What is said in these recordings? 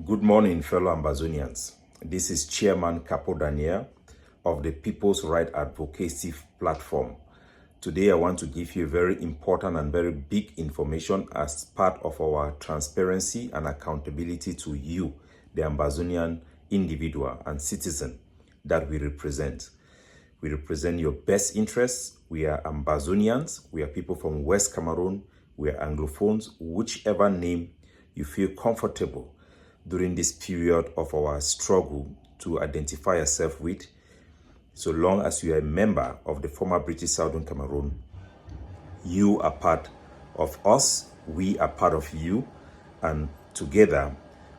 Good morning, fellow Ambazonians. This is Chairman Capo Daniel of the People's Right Advocacy Platform. Today, I want to give you very important and very big information as part of our transparency and accountability to you, the Ambazonian individual and citizen that we represent. We represent your best interests. We are Ambazonians. We are people from West Cameroon. We are Anglophones, whichever name you feel comfortable during this period of our struggle to identify yourself with. So long as you are a member of the former British Southern Cameroon, you are part of us, we are part of you, and together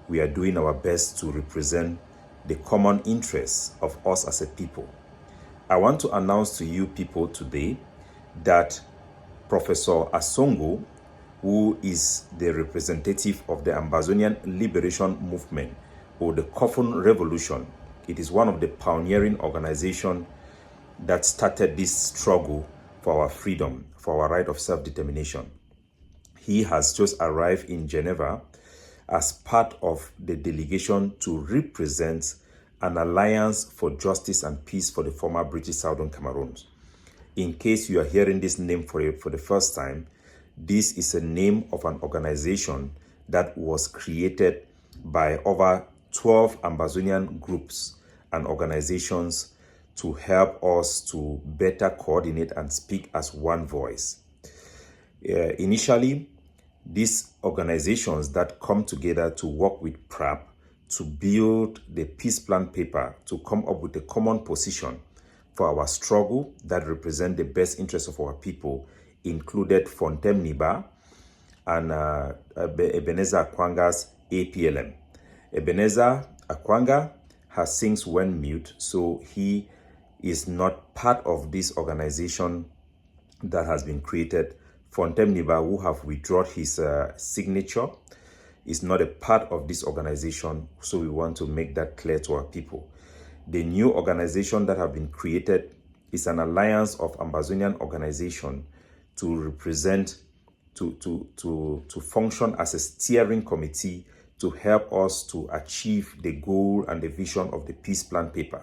we are doing our best to represent the common interests of us as a people. I want to announce to you people today that Professor Asongo, who is the representative of the Ambazonian Liberation Movement or the Coffin Revolution. It is one of the pioneering organizations that started this struggle for our freedom, for our right of self-determination. He has just arrived in Geneva as part of the delegation to represent an alliance for justice and peace for the former British Southern Cameroon. In case you are hearing this name for the first time, this is a name of an organization that was created by over 12 Ambazonian groups and organizations to help us to better coordinate and speak as one voice. Initially, these organizations that come together to work with PRAP to build the peace plan paper to come up with a common position for our struggle that represent the best interests of our people included Fontem Niba and Ebenezer Akwanga's APLM. Ebenezer Akwanga has since went mute, so he is not part of this organization that has been created. Fontem Niba, who have withdrawn his signature, is not a part of this organization, so we want to make that clear to our people. The new organization that have been created is an alliance of Ambazonian organizations to represent, to function as a steering committee to help us to achieve the goal and the vision of the peace plan paper.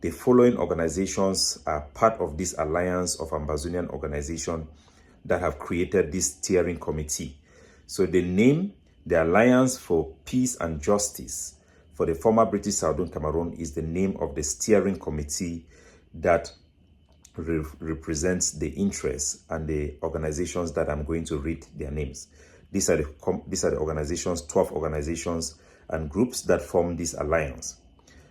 The following organizations are part of this alliance of Ambazonian organizations that have created this steering committee. So the name, the Alliance for Peace and Justice for the former British Southern Cameroon, is the name of the steering committee that represents the interests and the organizations that I'm going to read their names. These are the organizations, 12 organizations and groups that form this alliance.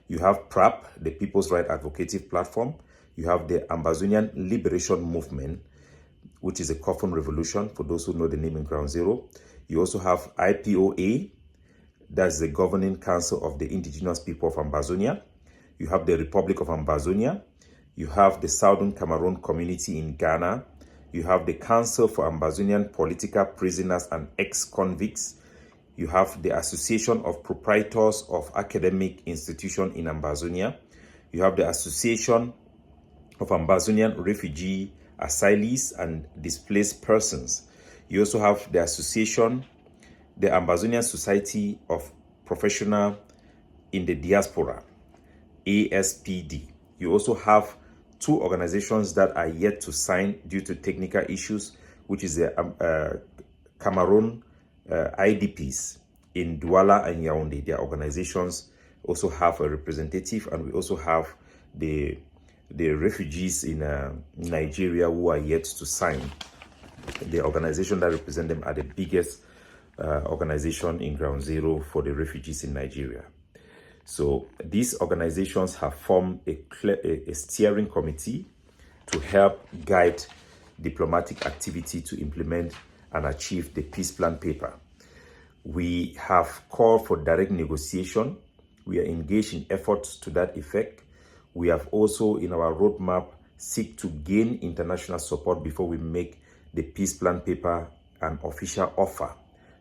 You have PRAP, the People's Right Advocacy Platform. You have the Ambazonian Liberation Movement, which is a Coffin Revolution, for those who know the name in Ground Zero. You also have IPOA, that's the Governing Council of the Indigenous People of Ambazonia. You have the Republic of Ambazonia. You have the Southern Cameroon Community in Ghana. You have the Council for Ambazonian Political Prisoners and Ex-Convicts. You have the Association of Proprietors of Academic Institutions in Ambazonia. You have the Association of Ambazonian Refugee Asylees and Displaced Persons. You also have the association, the Ambazonian Society of Professionals in the Diaspora, ASPD. You also have two organizations that are yet to sign due to technical issues, which is the Cameroon IDPs in Douala and Yaoundé. Their organizations also have a representative, and we also have the refugees in Nigeria who are yet to sign. The organization that represent them are the biggest organization in Ground Zero for the refugees in Nigeria. So these organizations have formed a steering committee to help guide diplomatic activity to implement and achieve the peace plan paper. We have called for direct negotiation. We are engaged in efforts to that effect. We have also, in our roadmap, seek to gain international support before we make the peace plan paper an official offer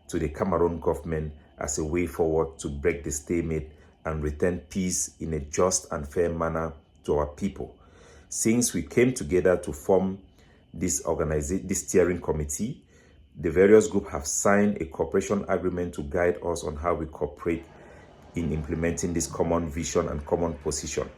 to the Cameroon government as a way forward to break the stalemate and return peace in a just and fair manner to our people. Since we came together to form this steering committee, the various groups have signed a cooperation agreement to guide us on how we cooperate in implementing this common vision and common position.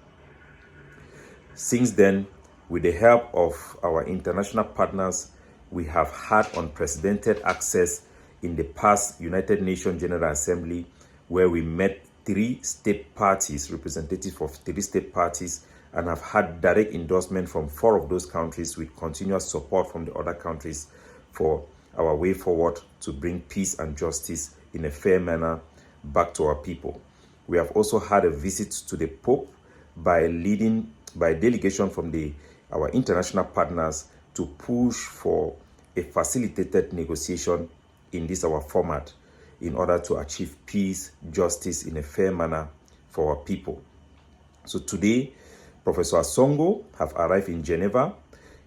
Since then, with the help of our international partners, we have had unprecedented access in the past United Nations General Assembly, where we met three state parties, representatives of three state parties, and have had direct endorsement from 4 of those countries, with continuous support from the other countries for our way forward to bring peace and justice in a fair manner back to our people. We have also had a visit to the Pope by delegation from our international partners to push for a facilitated negotiation in this our format in order to achieve peace, justice in a fair manner for our people. So today, Professor Asongo have arrived in Geneva.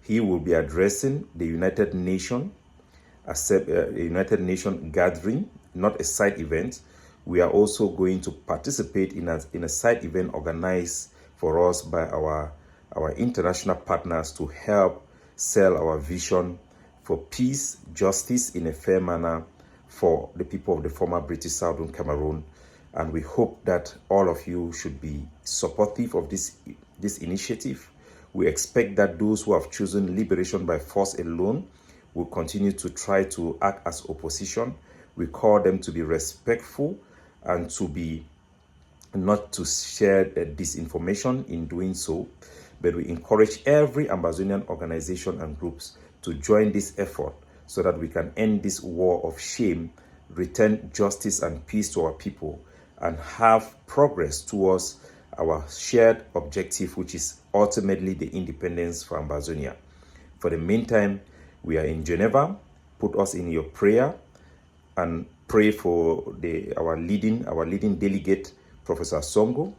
He will be addressing the United Nations gathering, not a side event. We are also going to participate in a side event organized for us by our international partners to help sell our vision for peace, justice in a fair manner for the people of the former British Southern Cameroon. And we hope that all of you should be supportive of this initiative. We expect that those who have chosen liberation by force alone will continue to try to act as opposition. We call them to be respectful and to be not to share disinformation in doing so, but we encourage every Ambazonian organization and groups to join this effort so that we can end this war of shame, return justice and peace to our people, and have progress towards our shared objective, which is ultimately the independence for Ambazonia. For the meantime, we are in Geneva. Put us in your prayer and pray for our leading delegate, Professor Asongo,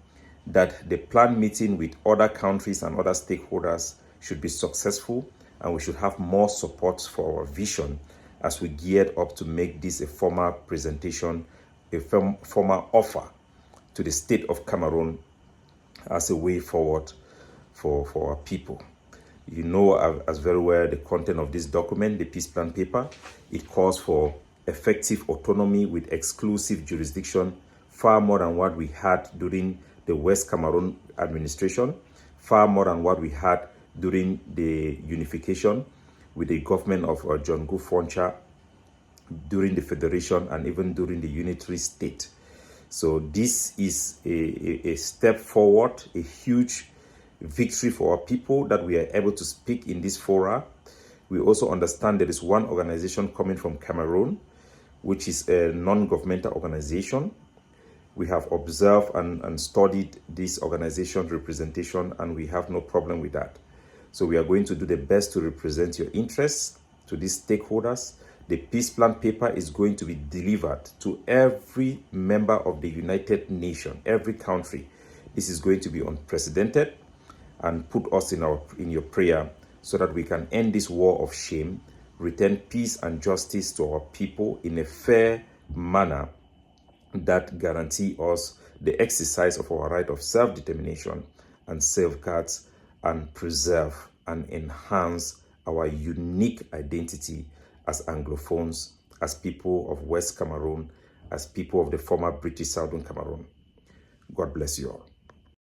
that the planned meeting with other countries and other stakeholders should be successful, and we should have more support for our vision as we geared up to make this a formal presentation, a formal offer to the state of Cameroon as a way forward for our people. You know as very well the content of this document, the peace plan paper. It calls for effective autonomy with exclusive jurisdiction, far more than what we had during the West Cameroon administration, far more than what we had during the unification with the government of John Foncha, during the federation, and even during the unitary state. So this is a step forward, a huge victory for our people that we are able to speak in this fora. We also understand there is one organization coming from Cameroon, which is a non-governmental organization. We have observed and studied this organization's representation, and we have no problem with that. So we are going to do the best to represent your interests to these stakeholders. The peace plan paper is going to be delivered to every member of the United Nations, every country. This is going to be unprecedented, and put us in your prayer so that we can end this war of shame, return peace and justice to our people in a fair manner that guarantee us the exercise of our right of self-determination and safeguards and preserve and enhance our unique identity as Anglophones, as people of West Cameroon, as people of the former British Southern Cameroon. God bless you all.